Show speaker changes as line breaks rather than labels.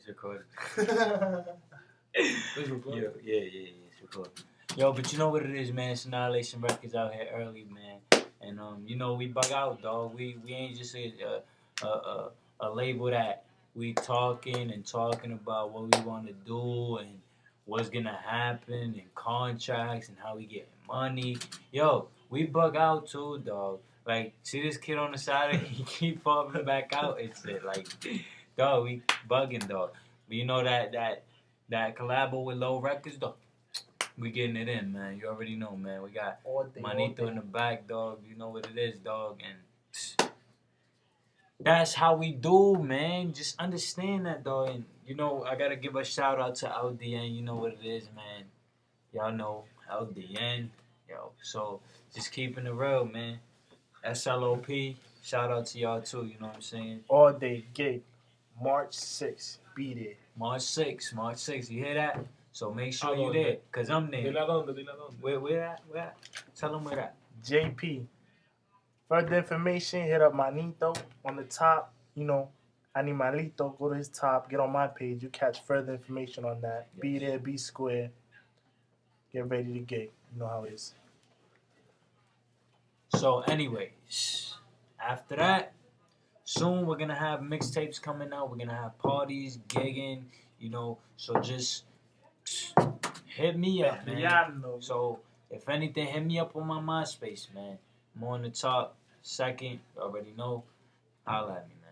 It's recorded.
It's recorded.
Yeah, it's recorded. Yo, but you know what it is, man. It's Annihilation Records out here early, man. And you know, we bug out, dog. We ain't just a label that we talking about what we want to do and what's gonna happen and contracts and how we get money. Yo, we bug out too, dog. Like, see this kid on the side, he keep popping back out. It's it, like, dog, we bugging, dog. But you know that collabo with Low Records, dog. We getting it in, man. You already know, man. We got Manito in the back, dog. You know what it is, dog. And that's how we do, man. Just understand that, dog. And, you know, I got to give a shout out to LDN. You know what it is, man. Y'all know LDN. Yo, so just keeping it real, man. SLOP. Shout out to y'all, too. You know what I'm saying?
All Day Gig, March 6th. Be there.
March 6th. You hear that? So make sure you there, because I'm there.
Dile dónde.
Where at? Tell them where at.
JP. Further information, hit up Manito on the top. You know, Animalito, go to his top. Get on my page. You catch further information on that.
Yes.
Be there, be square. Get ready to gig. You know how it is.
So anyways, after that, soon we're going to have mixtapes coming out. We're going to have parties, gigging, you know. So just hit me up, man. So if anything, hit me up on my MySpace, man. I'm on the top. Second, you already know. Holla at me, man.